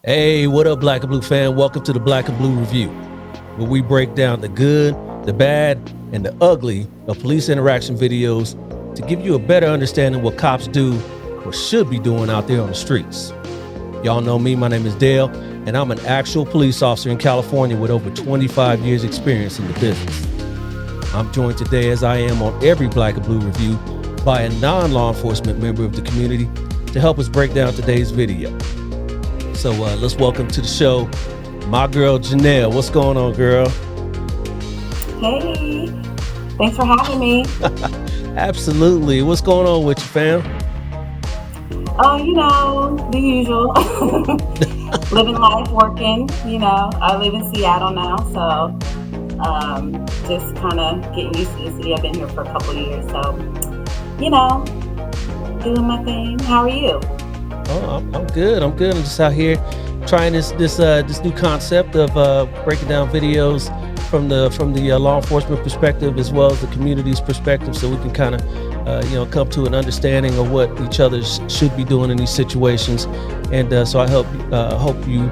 Hey, what up, Black and Blue fan? Welcome to the Black and Blue Review, where we break down the good, the bad, and the ugly of police interaction videos to give you a better understanding of what cops do or should be doing out there on the streets. Y'all know me, my name is Dale, and I'm an actual police officer in California with over 25 years experience in the business. I'm joined today, as I am on every Black and Blue Review, by a non-law enforcement member of the community to help us break down today's video. So let's welcome to the show my girl Janelle. What's going on, girl? Hey, thanks for having me. Absolutely. What's going on with you, fam? Oh, the usual. Living life, working. I live in Seattle now, so just kind of getting used to the city. I've been here for a couple of years, so doing my thing. How are you? Oh, I'm good. I'm just out here trying this new concept of breaking down videos from the law enforcement perspective as well as the community's perspective, so we can kind of come to an understanding of what each other should be doing in these situations. And so I hope you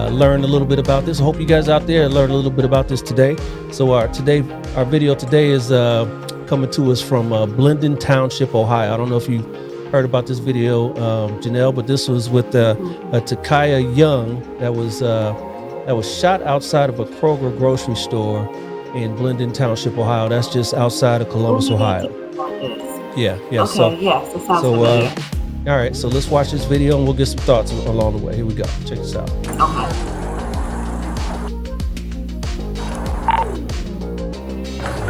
learn a little bit about this. I hope you guys out there learn a little bit about this today. So our video today is coming to us from Blendon Township, Ohio. I don't know if you heard about this video, Janelle, but this was with Takaya Young that was shot outside of a Kroger grocery store in Blendon Township, Ohio. That's just outside of Columbus, Ohio. Yeah. Okay, yes, it sounds familiar. All right, so let's watch this video and we'll get some thoughts along the way. Here we go. Check this out. Okay.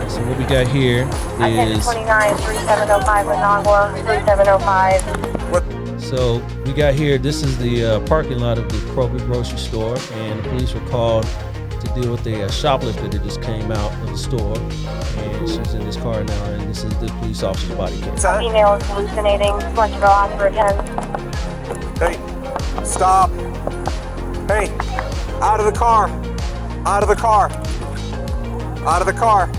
So what we got here is 29-3705 with Nagua, 3705. So we got here, this is the parking lot of the Kroger grocery store, and the police were called to deal with a shoplifter that just came out of the store, and she's in this car now, and this is the police officer's body cam. Female is hallucinating, Fletcherville on for 10. Hey, stop. Hey, out of the car. Out of the car. Out of the car.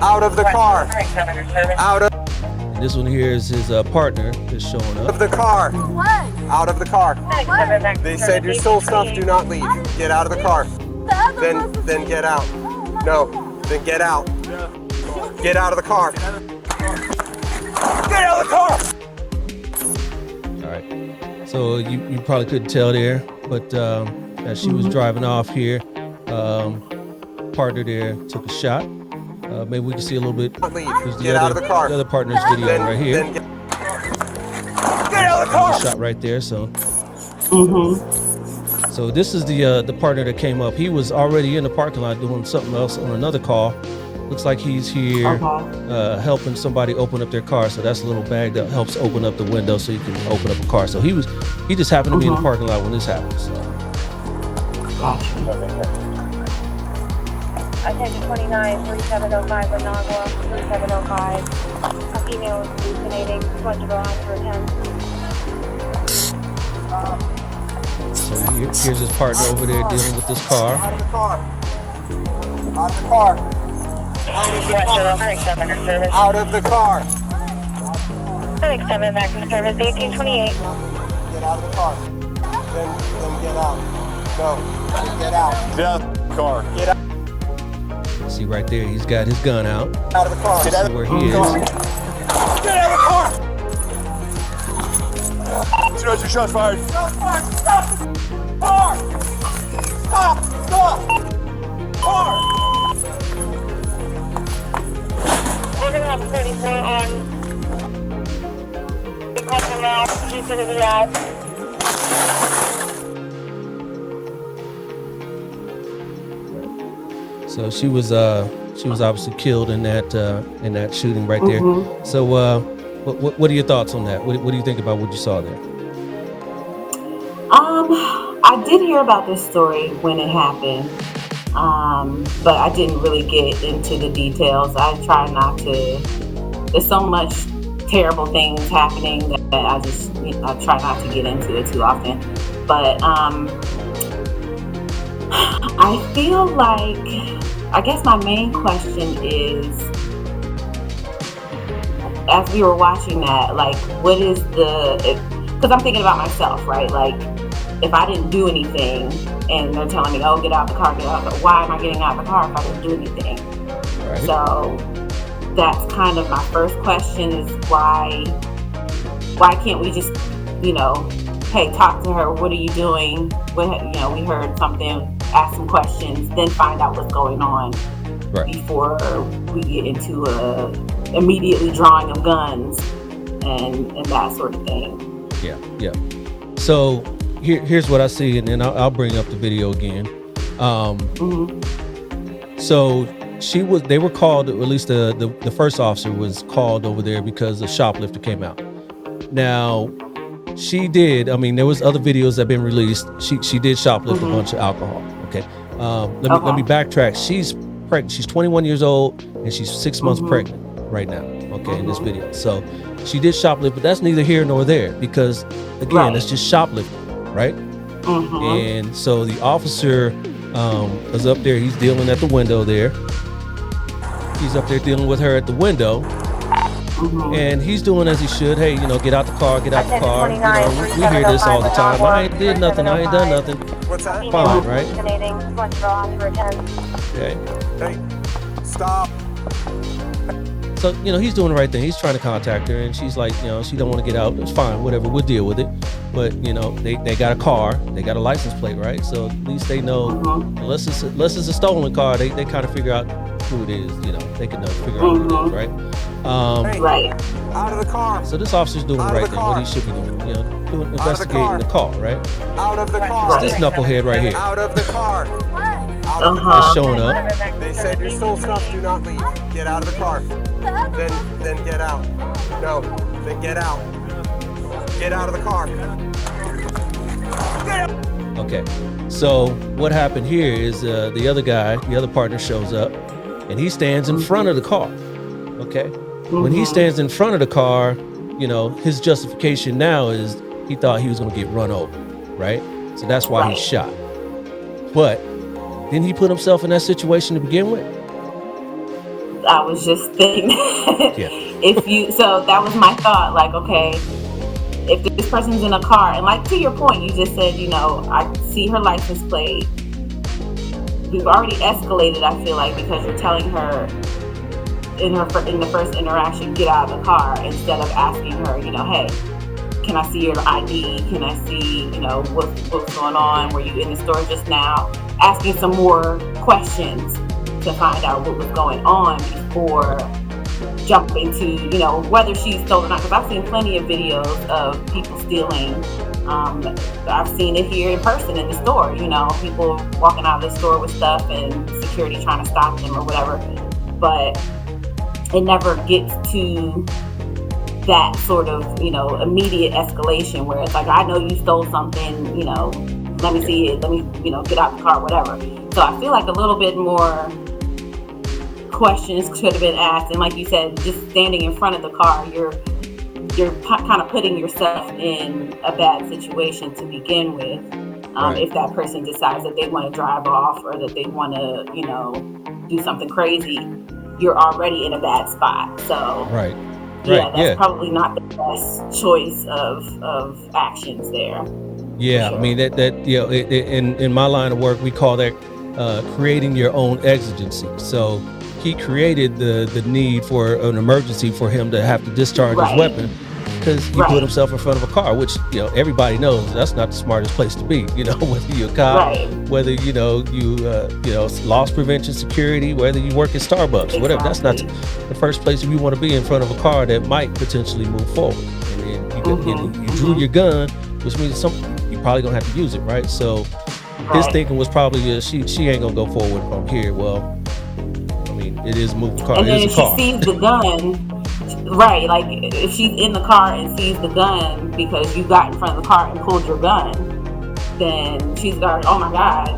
Out of the car. Out of. And this one here is his partner that's showing up. Of the car. What? Out of the car. They said you stole stuff. Do not leave. Get out of the car. Then get out. No. Then get out. Get out of the car. Get out of the car. All right. So you probably couldn't tell there, but as she was driving off here, partner there took a shot. Maybe we can see a little bit. Get out of the car. The other partner's video right here. Get out of the car. Shot right there. So. So this is the partner that came up. He was already in the parking lot doing something else on another call. Looks like he's here helping somebody open up their car. So that's a little bag that helps open up the window so you can open up a car. So he just happened to be in the parking lot when this happened. So. Attention 29-3705 with Nagua, 3705. A female is hallucinating, Fletcherville on for 10. So here's his partner over there dealing with this car. Out of the car. Out of the car. Out of the car. 7 back from service, 1828. Get out of the car. Then get out. No. Get out. Get out of the car. Get out. See right there, he's got his gun out. Out of the car. See where he is. Get out of the car. Your shots fired. Shots fired. Stop the car. Stop. Car. We're going to have a 34 on the couple now. She's going to be out. So she was obviously killed in that shooting right there. So what are your thoughts on that? What do you think about what you saw there? I did hear about this story when it happened, but I didn't really get into the details. I try not to. There's so much terrible things happening that I try not to get into it too often. But I feel like, I guess my main question is, as we were watching that, like, what is because I'm thinking about myself, right? Like, if I didn't do anything and they're telling me, oh, get out the car, get out the car, why am I getting out the car if I didn't do anything? Right. So that's kind of my first question is why can't we just, hey, talk to her, what are you doing? We heard something, ask some questions, then find out what's going on before we get into immediately drawing of guns and that sort of thing. Yeah. So here's what I see, and then I'll bring up the video again. So they were called, or at least the first officer was called over there because a shoplifter came out. Now, she did, there was other videos that have been released. She did shoplift a bunch of alcohol. Okay. Let me backtrack. She's pregnant. She's 21 years old and she's 6 months pregnant right now. Okay. In this video. So she did shoplift, but that's neither here nor there because again, it's just shoplifting, right? And so the officer was up there. He's dealing at the window there. He's up there dealing with her at the window. And he's doing as he should. Hey, get out the car, get out the car. We hear this all the time. I ain't did nothing. I ain't done nothing. What's that? Fine, right? Okay. Hey, stop. So, he's doing the right thing. He's trying to contact her, and she's like, she don't want to get out. It's fine, whatever. We'll deal with it. But, they got a car. They got a license plate, right? So at least they know, unless it's a stolen car, they kind of figure out who it is. They can figure out who it is, right? Hey, out of the car. So this officer's doing the right thing. What he should be doing, investigating the car, right? Out of the car. It's this knucklehead right here. Out of the car. It's showing up. They said you stole stuff. Do not leave. Get out of the car. Then get out. No. Then get out. Get out of the car. Get out. Okay. So what happened here is the other guy, the other partner, shows up, and he stands in front of the car. Okay. When he stands in front of the car, his justification now is he thought he was going to get run over, right? So that's why he shot. But didn't he put himself in that situation to begin with? I was just thinking, so that was my thought, like, okay, if this person's in a car, and like to your point, you just said, I see her license plate. We've already escalated, I feel like, because you're telling her in the first interaction, get out of the car, instead of asking her, hey, can I see your ID? Can I see, what's going on? Were you in the store just now? Asking some more questions to find out what was going on before jumping to, whether she stole or not. Because I've seen plenty of videos of people stealing. I've seen it here in person in the store, people walking out of the store with stuff and security trying to stop them or whatever. But it never gets to that sort of, immediate escalation where it's like, I know you stole something, let me see it, let me, get out the car, whatever. So I feel like a little bit more questions could have been asked. And like you said, just standing in front of the car, you're kind of putting yourself in a bad situation to begin with. If that person decides that they want to drive off or that they want to, do something crazy, you're already in a bad spot. So that's probably not the best choice of actions there. Yeah, sure. In my line of work, we call that creating your own exigency. So he created the need for an emergency for him to have to discharge his weapon because he put himself in front of a car, which everybody knows that's not the smartest place to be. Whether you're a cop, whether you loss prevention, security, whether you work at Starbucks, whatever. That's not the first place you want to be, in front of a car that might potentially move forward. And then you drew your gun, which means you're probably gonna have to use it, right? So his thinking was probably she ain't gonna go forward from here. Well, it is a moving car. And then if she sees the gun, like if she's in the car and sees the gun because you got in front of the car and pulled your gun, then she's got, oh my God,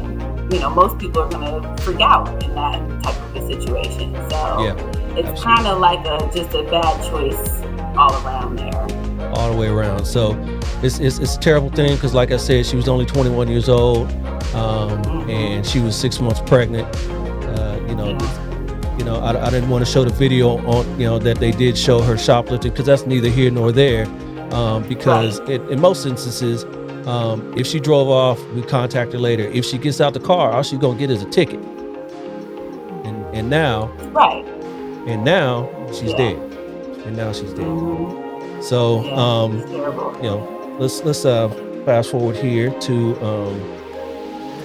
most people are gonna freak out in that type of a situation. So it's kind of like just a bad choice all around there. All the way around. So it's a terrible thing because, like I said, she was only 21 years old, and she was 6 months pregnant. I didn't want to show the video on, that they did show her shoplifting because that's neither here nor there. Because in most instances, If she drove off, we contact her later. If she gets out the car, all she's gonna get is a ticket. And now, Right. and now she's Yeah. dead. And now she's dead. Mhm. So, Yeah, it's terrible. you know, let's fast forward here to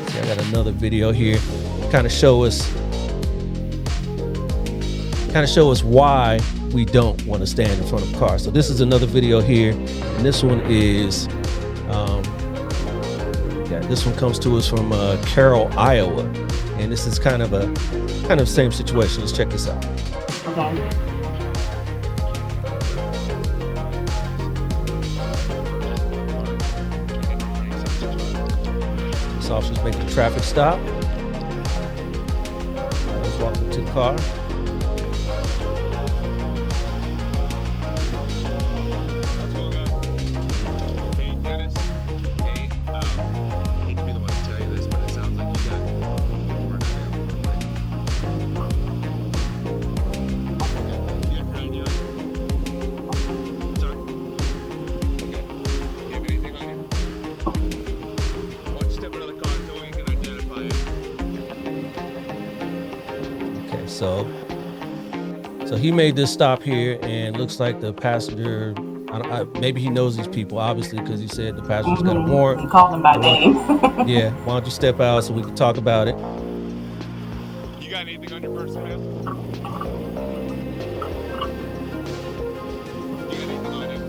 see, I got another video here, kind of show us why we don't want to stand in front of cars. So this is another video here, and this one is this one comes to us from Carroll, Iowa, and this is kind of same situation. Let's check this out. Okay. This officer's making a traffic stop. He's walking to the car. So he made this stop here, and looks like the passenger, maybe he knows these people, obviously, because he said the passenger's got a warrant. He called him by name. Yeah, why don't you step out so we can talk about it? You got anything on your person, man? You got anything on you?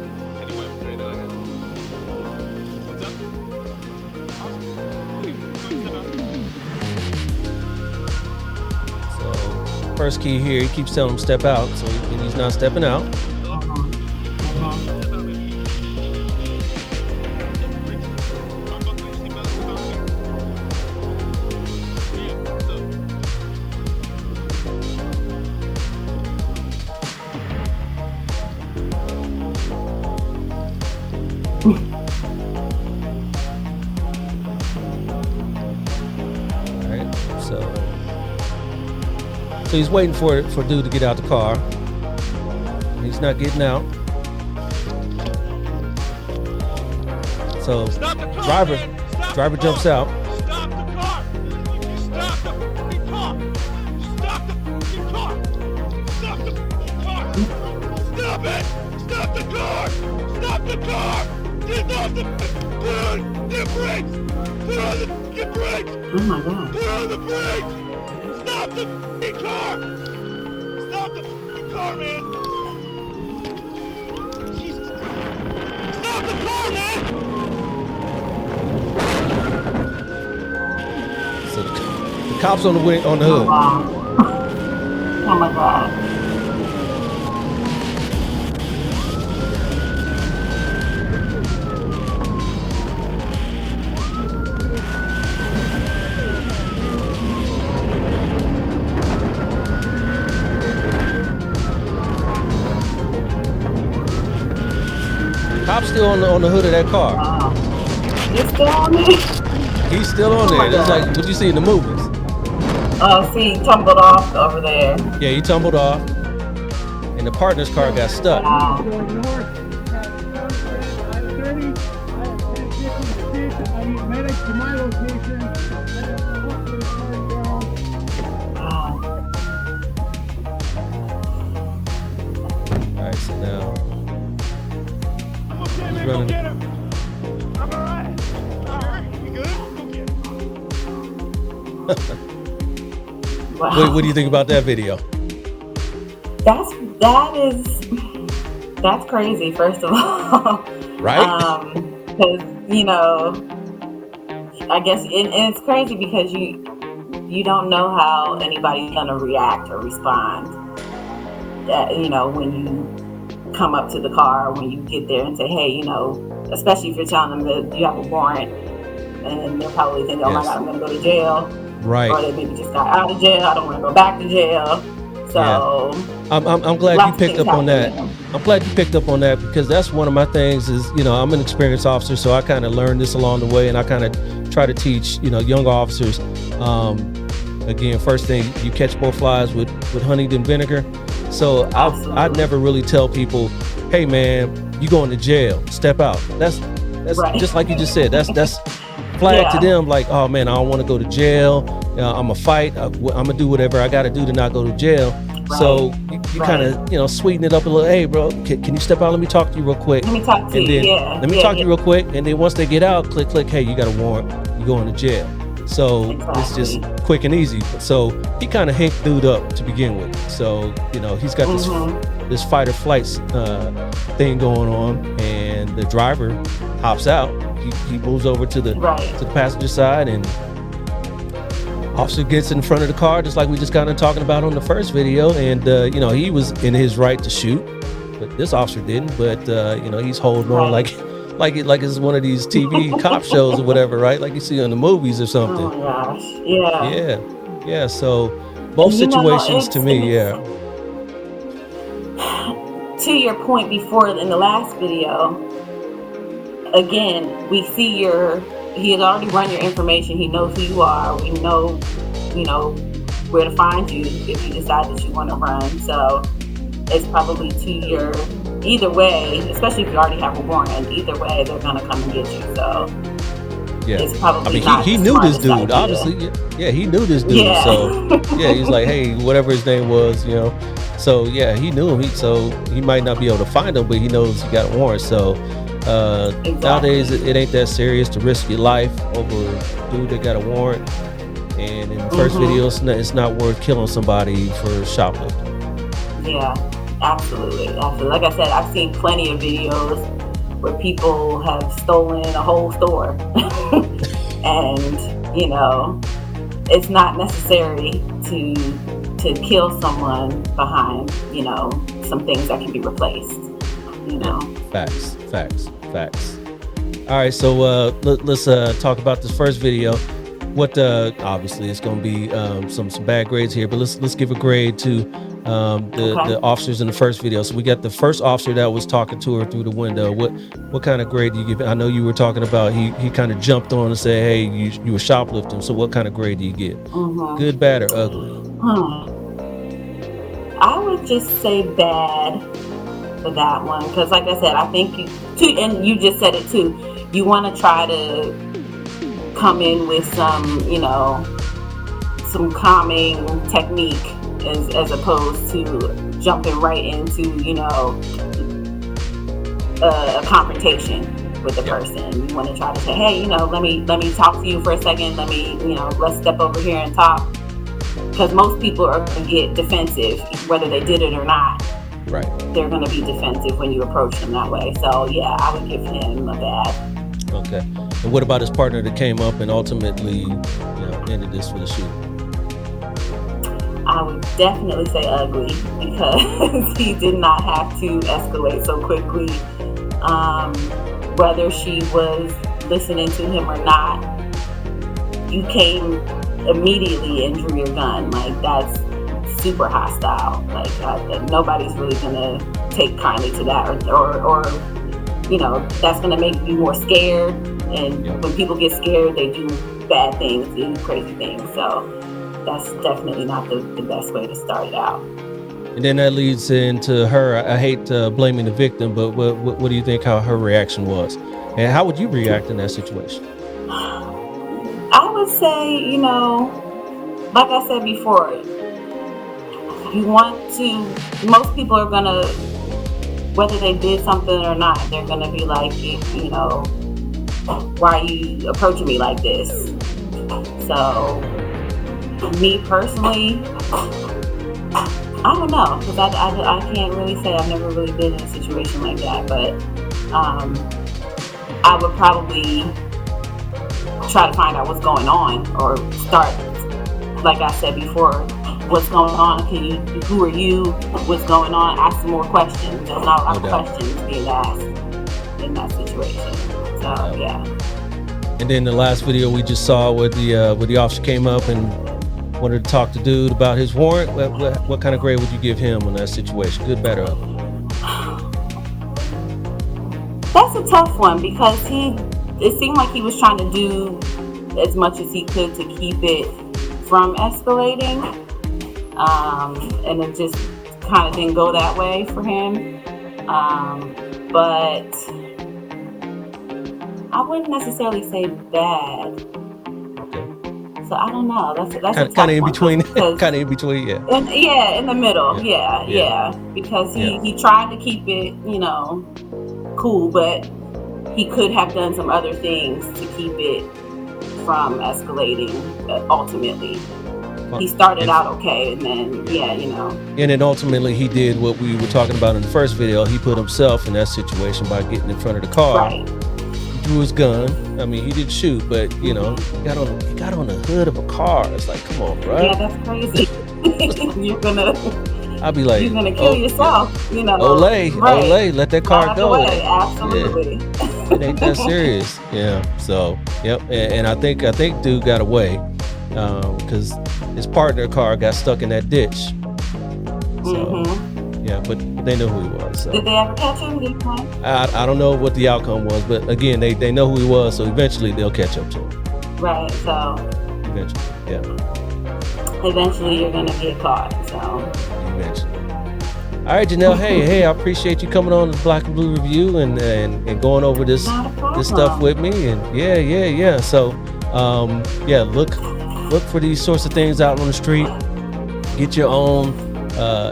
Any weapons right on you? What's up? So first key here, he keeps telling him step out, so he's not stepping out. Alright, so he's waiting for dude to get out the car. He's not getting out. So driver jumps out. Stop the car! Stop the fucking car! Stop the fucking car! Stop the fucking car! Stop it! Stop the car! Stop the car! Get off the dude! The brakes! Put on the fucking brakes! Oh my God. Put on the brakes! Stop the fucking car! Stop the fucking car, man! Jesus Christ! Stop the car, man! So the cops on the hood. Oh, wow. Oh my God. Cops still on the hood of that car. Wow. You're still on there? He's still on Oh my there. It's God. like what you see in the movies. Oh, see, he tumbled off over there. Yeah, he tumbled off, and the partner's car got stuck. Wow. Going north at I-30. I have 1050 I need medics to my location. Wow. All right, so now I'm okay, man. Go running. get him. I'm alright. Sure? You good? Go get him. Wow. What do you think about that video? That's crazy, first of all. Right? Because, you know, I guess, and it's crazy because you don't know how anybody's gonna react or respond. You know, when you come up to the car, when you get there and say, hey, you know, especially if you're telling them that you have a warrant, and they're probably thinking, oh my Yes. God, I'm gonna go to jail. Right. Or they maybe just got out of jail. I don't want to go back to jail. So I'm glad you lots of picked things up on that. happen. I'm glad you picked up on that because that's one of my things is, you know, I'm an experienced officer, so I kind of learned this along the way, and I kind of try to teach, you know, young officers. Again, first thing, you catch more flies with honey than vinegar. So I'd never really tell people, hey man, you going to jail, step out. That's that's Right. just like you just said. That's flag to Yeah. them. Like, oh man, I don't want to go to jail. I'm gonna fight. I'm gonna do whatever I got to do to not go to jail. So you kind of sweeten it up a little. Hey, bro, can you step out? Let me talk to you real quick. Let me talk to And you. then Yeah. let me talk to you real quick. And then once they get out, click. Hey, you got a warrant. You going to jail. So it's just quick and easy. So he kind of hinked dude up to begin with. So he's got this fight or flight thing going on, and the driver hops out. He moves over to the passenger side, and officer gets in front of the car, just like we just kind of talking about on the first video. And he was in his right to shoot, but this officer didn't. But he's holding on like it's one of these TV cop shows or whatever, right? Like you see in the movies or something. Oh my gosh. Yeah. So both situations to me, To your point before in the last video, again, we see he had already run your information. He knows who you are. We know, where to find you if you decide that you want to run. So it's probably either way, especially if you already have a warrant, either way, they're going to come and get you. So it's probably he knew this dude, obviously. Yeah, he knew this dude. Yeah. So he's like, hey, whatever his name was, So he knew him. So he might not be able to find him, but he knows he got a warrant. So nowadays it ain't that serious to risk your life over a dude that got a warrant. And in the first video, it's not worth killing somebody for shoplifting. Yeah, absolutely. Like I said, I've seen plenty of videos where people have stolen a whole store. And, it's not necessary to kill someone behind, some things that can be replaced, Facts. All right, so let's talk about this first video. What obviously it's going to be some bad grades here, but let's give a grade to the officers in the first video. So we got the first officer that was talking to her through the window. What kind of grade do you give? I know you were talking about he kind of jumped on and said, hey, you were shoplifting. So what kind of grade do you give? Good, bad, or ugly? I would just say bad for that one, because like I said, I think and you just said it too, you want to try to come in with some calming technique as opposed to jumping right into a confrontation with the person. You want to try to say, hey, let me talk to you for a second, let's step over here and talk, because most people are going to get defensive whether they did it or not. Right. They're going to be defensive when you approach them that way. So yeah, I would give him a bad. Okay. And what about his partner that came up and ultimately, ended this for the shooting? I would definitely say ugly, because he did not have to escalate so quickly. Whether she was listening to him or not, you came immediately and drew your gun. Like, that's super hostile. Like, nobody's really gonna take kindly to that, or that's gonna make you more scared. And when people get scared, they do bad things, they do crazy things. So that's definitely not the best way to start it out. And then that leads into her. I hate blaming the victim, but what do you think how her reaction was? And how would you react in that situation? I would say, like I said before, most people are gonna, whether they did something or not, they're gonna be like, why are you approaching me like this? So, me personally, I don't know, because I can't really say. I've never really been in a situation like that, but I would probably try to find out what's going on, or start, like I said before, what's going on? Who are you? What's going on? Ask some more questions. There's not a lot of questions being asked in that situation. So yeah. And then the last video we just saw where the officer came up and wanted to talk to dude about his warrant. What kind of grade would you give him in that situation? Good, bad, or ugly? That's a tough one, because it seemed like he was trying to do as much as he could to keep it from escalating, and it just kind of didn't go that way for him. But I wouldn't necessarily say bad. Okay. So I don't know. That's a tough Kind of in one, between. because Kind of in between. Yeah. in the middle. Yeah. Yeah. Because Yeah. he tried to keep it, cool, but he could have done some other things to keep it from escalating. Ultimately, he started out okay, and then And then ultimately he did what we were talking about in the first video. He put himself in that situation by getting in front of the car. Right. He drew his gun. I mean, he didn't shoot, but he got on the hood of a car. It's like, come on, bro. Yeah, that's crazy. I'd be like, you're gonna kill yourself. Olay, right. Olay, let that car go. Absolutely. Yeah. It ain't that serious. Yeah. So, yep. And I think dude got away because his partner car got stuck in that ditch. So, yeah, but they know who he was. So. Did they ever catch him? Did he find? I don't know what the outcome was, but again, they know who he was, so eventually they'll catch up to him. Right. So. Eventually, yeah. Eventually, you're gonna get caught. So. Eventually. All right, Janelle. Hey, I appreciate you coming on the Black and Blue Review and going over this stuff with me. And yeah. So, look for these sorts of things out on the street. Get your own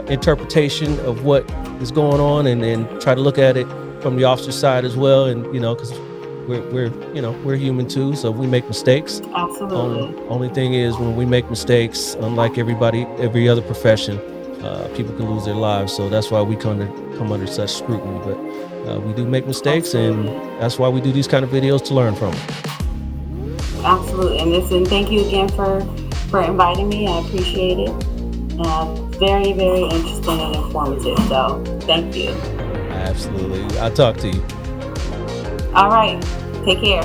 interpretation of what is going on, and then try to look at it from the officer's side as well. And because we're human too, so we make mistakes. Absolutely. Only thing is, when we make mistakes, unlike every other profession, people can lose their lives. So that's why we come under such scrutiny. But we do make mistakes, Absolutely. and that's why we do these kind of videos, to learn from them. Absolutely. And listen, thank you again for inviting me. I appreciate it. Very, very interesting and informative. So thank you. Absolutely. I'll talk to you. All right. Take care.